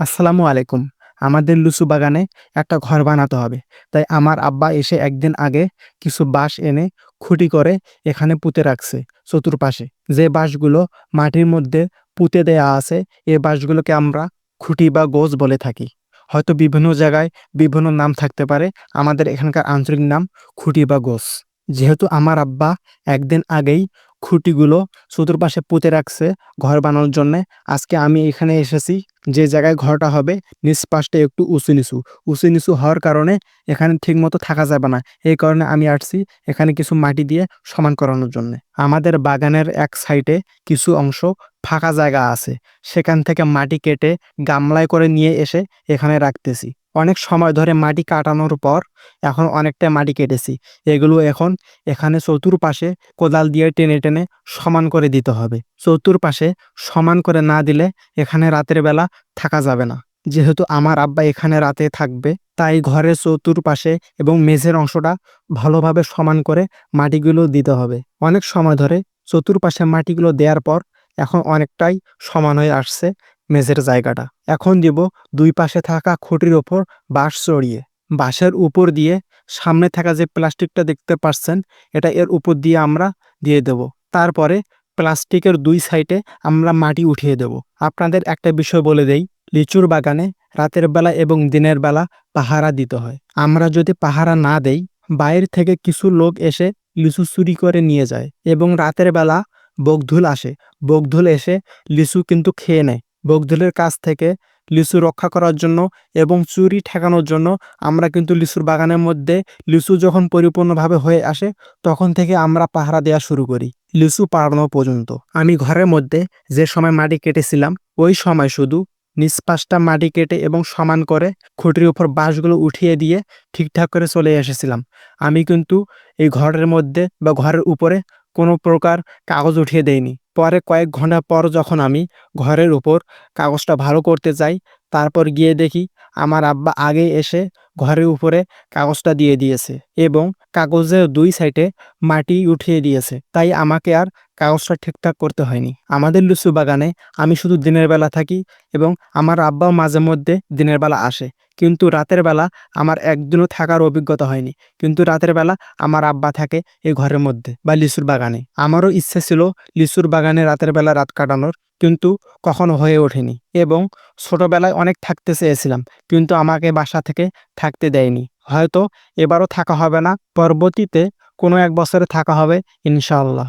আসসালামু আলাইকুম। আমাদের লিচু বাগানে একটা ঘর বানাতে হবে। তাই আমার আব্বা এসে একদিন আগে কিছু বাঁশ এনে খুঁটি করে এখানে পুঁতে রাখছে চতুর্পাশে। যে বাঁশগুলো মাটির মধ্যে পুঁতে দেয়া আছে, এই বাঁশগুলোকে আমরা খুঁটি বা গোছ বলে থাকি। হয়তো বিভিন্ন জায়গায় বিভিন্ন নাম থাকতে পারে। আমাদের এখানকার আঞ্চলিক নাম খুঁটি বা গোছ। যেহেতু আমার আব্বা একদিন আগেই খুঁটিগুলো চতুর্পাশে পুঁতে রাখছে ঘর বানানোর জন্যে, আজকে আমি এখানে এসেছি। যে জায়গায় ঘরটা হবে নিচ পাশটা একটু উঁচু-নিচু। উঁচু-নিচু হওয়ার কারণে এখানে ঠিকমতো থাকা যাবে না। এই কারণে আমি আসছি এখানে কিছু মাটি দিয়ে সমান করানোর জন্যে। আমাদের বাগানের এক সাইডে কিছু অংশ ফাঁকা জায়গা আছে। সেখান থেকে মাটি কেটে গামলায় করে নিয়ে এসে এখানে রাখতেছি। অনেক সময় ধরে মাটি কাটানোর পর এখন অনেকটা মাটি কেটেছি। এগুলো এখন এখানে চতুর্পাশে কোদাল দিয়ে টেনে টেনে সমান করে দিতে হবে। চতুর্পাশে সমান করে না দিলে এখানে রাতের বেলা থাকা যাবে না। যেহেতু আমার আব্বা এখানে রাতে থাকবে, তাই ঘরের চতুর্পাশে এবং মেঝের অংশটা ভালোভাবে সমান করে মাটিগুলো দিতে হবে। অনেক সময় ধরে চতুর্পাশে মাটিগুলো দেওয়ার পর এখন অনেকটাই সমান হয়ে আসছে মেঝের জায়গাটা। এখন দিব দুই পাশে থাকা খুঁটির ওপর বাঁশ চড়িয়ে। বাঁশের উপর দিয়ে সামনে থাকা যে প্লাস্টিকটা দেখতে পাচ্ছেন, এটা এর উপর দিয়ে আমরা দিয়ে দেব। তারপরে প্লাস্টিকের দুই সাইডে আমরা মাটি উঠিয়ে দেব। আপনাদের একটা বিষয় বলে দেই, লিচুর বাগানে রাতের বেলা এবং দিনের বেলা পাহারা দিতে হয়। আমরা যদি পাহারা না দেই, বাইরে থেকে কিছু লোক এসে লিচু চুরি করে নিয়ে যায় এবং রাতের বেলা বকঢুল আসে। বকঢুল এসে লিচু কিন্তু খেয়ে নেয়। বকঢুলের কাছ থেকে লিচু রক্ষা করার জন্য এবং চুরি ঠেকানোর জন্য আমরা কিন্তু লিচুর বাগানের মধ্যে লিচু যখন পরিপূর্ণভাবে হয়ে আসে তখন থেকে আমরা পাহারা দেওয়া শুরু করি লিচু পাড়ানো পর্যন্ত। আমি ঘরের মধ্যে যে সময় মাটি কেটেছিলাম, ওই সময় শুধু নিচ পাশটা মাটি কেটে এবং সমান করে খুঁটির উপর বাঁশগুলো উঠিয়ে দিয়ে ঠিকঠাক করে চলে এসেছিলাম। আমি কিন্তু এই ঘরের মধ্যে বা ঘরের উপরে কোনো প্রকার কাগজ উঠিয়ে দেইনি। পরে কয়েক ঘন্টা পর যখন আমি ঘরের উপর কাগজটা ভালো করতে যাই, তারপর গিয়ে দেখি আমার আব্বা আগে এসে ঘরের উপরে কাগজটা দিয়ে দিয়েছে এবং কাগজের দুই সাইডে মাটি উঠিয়ে দিয়েছে। তাই আমাকে আর কাগজটা ঠিকঠাক করতে হয়নি। আমাদের লিচু বাগানে আমি শুধু দিনের বেলা থাকি এবং আমার আব্বাও মাঝে মধ্যে দিনের বেলা আসে, কিন্তু রাতের বেলা আমার একদিনও থাকার অভিজ্ঞতা হয়নি। কিন্তু রাতের বেলা আমার আব্বা থাকে এই ঘরের মধ্যে বা লিচুর বাগানে। আমারও ইচ্ছে ছিল লিচুর বাগানে রাতের বেলা রাত কাটানোর, কিন্তু কখনো হয়ে ওঠেনি এবং ছোটবেলায় অনেক থাকতে চেয়েছিলাম, কিন্তু আমাকে বাসা থেকে থাকতে দেয়নি। হয়তো এবারও থাকা হবে না, পরবর্তীতে কোনো এক বছরে থাকা হবে ইনশাআল্লাহ।